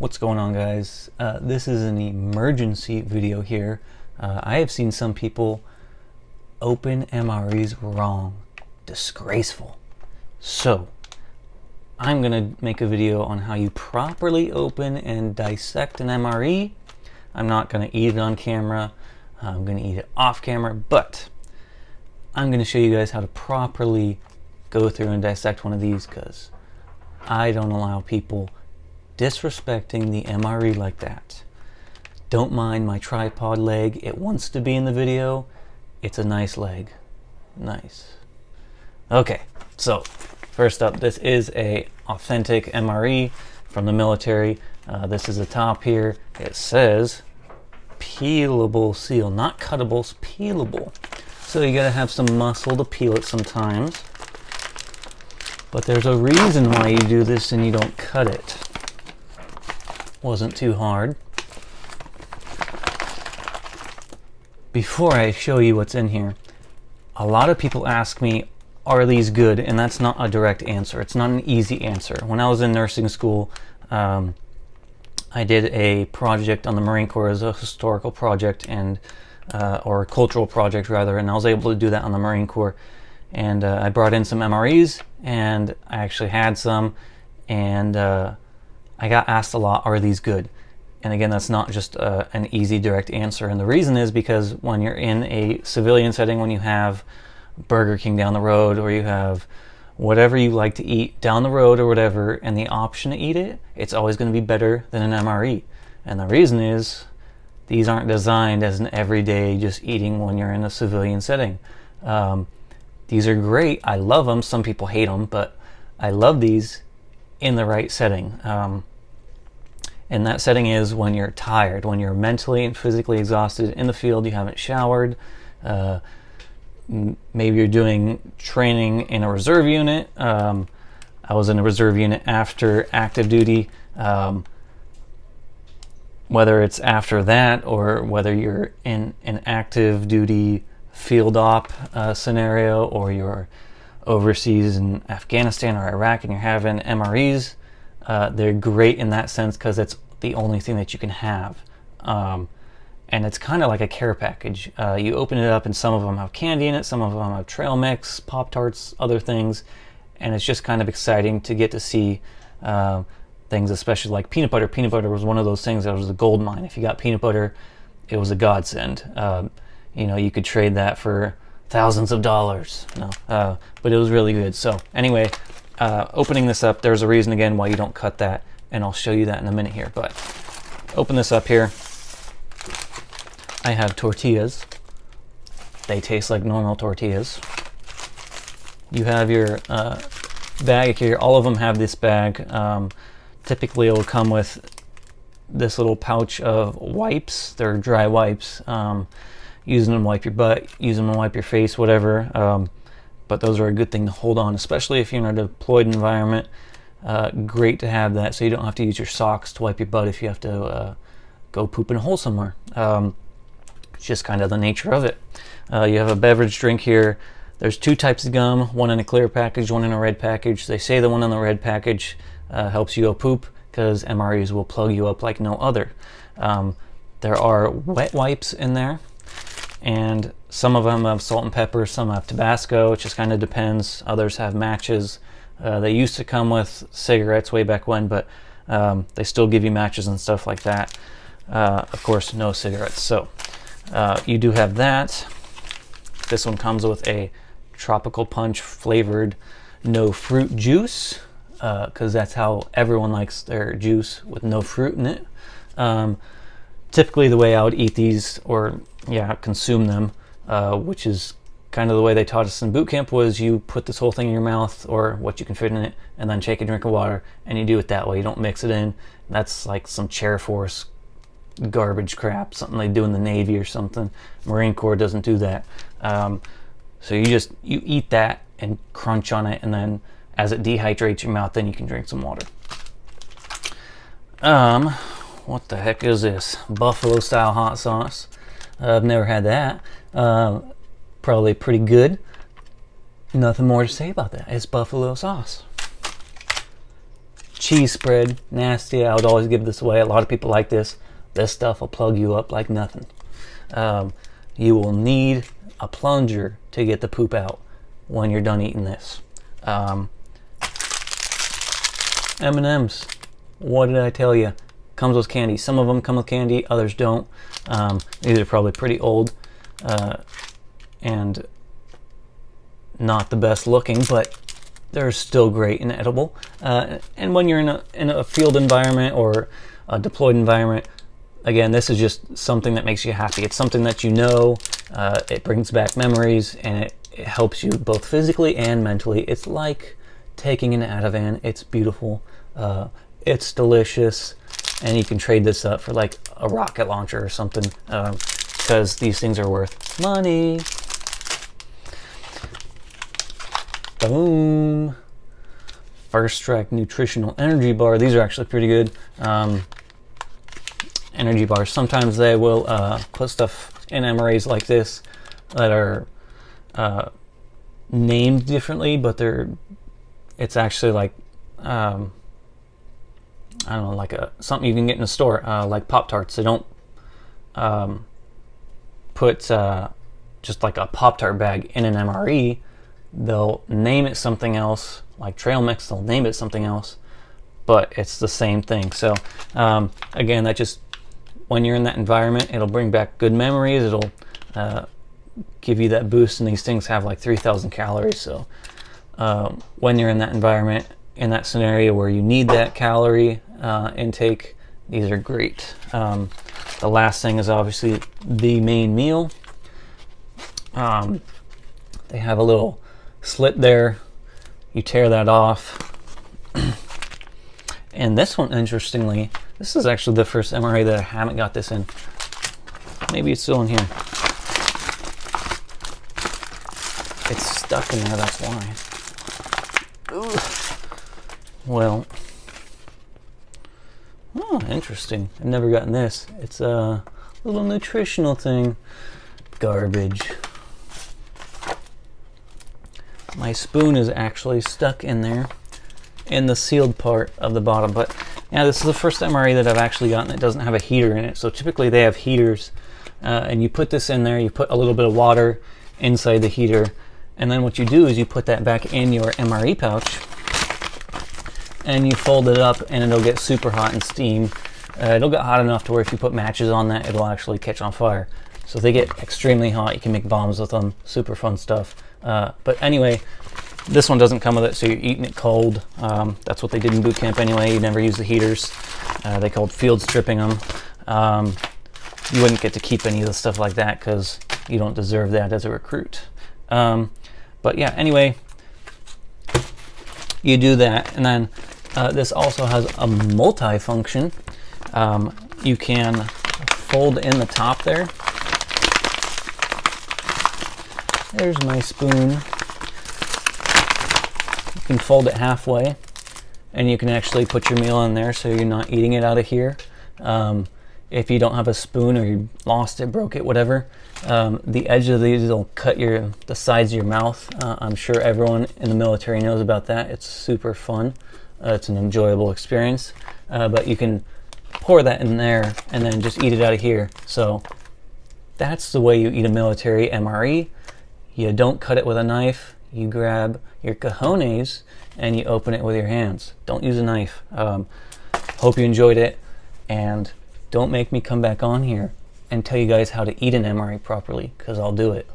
What's going on, guys? This is an emergency video here. I have seen some people open MREs wrong. Disgraceful. So I'm gonna make a video on how you properly open and dissect an MRE. I'm not gonna eat it on camera. I'm gonna eat it off camera, but I'm gonna show you guys how to properly go through and dissect one of these, because I don't allow people disrespecting the MRE like that. Don't mind my tripod leg. It wants to be in the video. It's a nice leg. Nice. Okay, so first up, this is a authentic MRE from the military. This is the top here. It says peelable seal, not cuttables, peelable. So you gotta have some muscle to peel it sometimes. But there's a reason why you do this and you don't cut it. Wasn't too hard. Before I show you what's in here, a lot of people ask me, are these good? And that's not a direct answer. It's not an easy answer. When I was in nursing school, I did a project on the Marine Corps as a historical project, and or a cultural project rather, and I was able to do that on the Marine Corps. And I brought in some MREs, and I actually had some, and I got asked a lot, are these good? And again, that's not just an easy direct answer. And the reason is because when you're in a civilian setting, when you have Burger King down the road, or you have whatever you like to eat down the road or whatever, and the option to eat it, it's always going to be better than an MRE. And the reason is these aren't designed as an everyday just eating when you're in a civilian setting. These are great. I love them. Some people hate them, but I love these in the right setting. And that setting is when you're tired, when you're mentally and physically exhausted in the field, you haven't showered, maybe you're doing training in a reserve unit. I was in a reserve unit after active duty. Whether it's after that or whether you're in an active duty field op scenario, or you're overseas in Afghanistan or Iraq and you're having MREs, they're great in that sense because it's the only thing that you can have. And it's kind of like a care package. You open it up and some of them have candy in it, some of them have trail mix, Pop-Tarts, other things, and it's just kind of exciting to get to see things, especially like peanut butter. Peanut butter was one of those things that was a gold mine. If you got peanut butter, it was a godsend. You know, you could trade that for thousands of dollars. No, but it was really good. So anyway, opening this up, there's a reason again why you don't cut that, and I'll show you that in a minute here. But open this up here. I have tortillas. They taste like normal tortillas. You have your bag here. All of them have this bag. Typically it will come with this little pouch of wipes. They're dry wipes. Use them to wipe your butt, use them to wipe your face, whatever. But those are a good thing to hold on, especially if you're in a deployed environment. Great to have that, so you don't have to use your socks to wipe your butt if you have to go poop in a hole somewhere. It's just kind of the nature of it. You have a beverage drink here. There's two types of gum, one in a clear package, one in a red package. They say the one in the red package helps you go poop, because MREs will plug you up like no other. There are wet wipes in there, and some of them have salt and pepper, some have Tabasco. It just kind of depends. Others have matches. They used to come with cigarettes way back when, but they still give you matches and stuff like that. Of course, no cigarettes. So you do have that. This one comes with a tropical punch flavored no fruit juice, because that's how everyone likes their juice, with no fruit in it. Typically the way I would eat these, or consume them, which is kind of the way they taught us in boot camp, was you put this whole thing in your mouth, or what you can fit in it, and then take a drink of water, and you do it that way. You don't mix it in. That's like some Chair Force garbage crap, something they do in the Navy or something. Marine Corps doesn't do that. So you eat that and crunch on it, and then as it dehydrates your mouth, then you can drink some water. What the heck is this? Buffalo style hot sauce. I've never had that. Probably pretty good. Nothing more to say about that. It's buffalo sauce. cheese spread, nasty. I would always give this away. A lot of people like this. This stuff will plug you up like nothing. You will need a plunger to get the poop out when you're done eating this. M&M's. What did I tell you? Comes with candy. Some of them come with candy, others don't. These are probably pretty old and not the best looking, but they're still great and edible. And when you're in a field environment or a deployed environment, again, this is just something that makes you happy. It's something that you know, it brings back memories, and it helps you both physically and mentally. It's like taking an Ativan. It's beautiful. It's delicious, and you can trade this up for like a rocket launcher or something, because these things are worth money. Boom. First Strike Nutritional Energy Bar. These are actually pretty good. Energy bars. Sometimes they will put stuff in MREs like this that are named differently, but it's actually like I don't know, like something you can get in a store, like Pop-Tarts. They don't put just like a Pop-Tart bag in an MRE. They'll name it something else, like trail mix. They'll name it something else, but it's the same thing. So again, that just, when you're in that environment, it'll bring back good memories. It'll give you that boost, and these things have like 3,000 calories. So when you're in that environment, in that scenario where you need that calorie intake, these are great. The last thing is obviously the main meal. They have a little slit there. You tear that off. And this one, interestingly, this is actually the first MRE that I haven't got this in. Maybe it's still in here. It's stuck in there, that's why. Ooh. Well, oh, interesting. I've never gotten this. It's a little nutritional thing. Garbage. My spoon is actually stuck in there in the sealed part of the bottom. But yeah, this is the first MRE that I've actually gotten that doesn't have a heater in it. So typically they have heaters, and you put this in there, you put a little bit of water inside the heater, and then what you do is you put that back in your MRE pouch, and you fold it up, and it'll get super hot and steam. It'll get hot enough to where if you put matches on that, it'll actually catch on fire. So they get extremely hot. You can make bombs with them. Super fun stuff. But anyway, this one doesn't come with it, so you're eating it cold. That's what they did in boot camp anyway. You never use the heaters. They called field stripping them. You wouldn't get to keep any of the stuff like that because you don't deserve that as a recruit. But yeah, anyway, you do that, and then this also has a multi-function. You can fold in the top there. There's my spoon. You can fold it halfway, and you can actually put your meal in there so you're not eating it out of here. If you don't have a spoon, or you lost it, broke it, whatever, the edge of these will cut the sides of your mouth. I'm sure everyone in the military knows about that. It's super fun. It's an enjoyable experience. But you can pour that in there and then just eat it out of here. So that's the way you eat a military MRE. You don't cut it with a knife. You grab your cojones and you open it with your hands. Don't use a knife. Hope you enjoyed it, and don't make me come back on here and tell you guys how to eat an MRE properly, because I'll do it.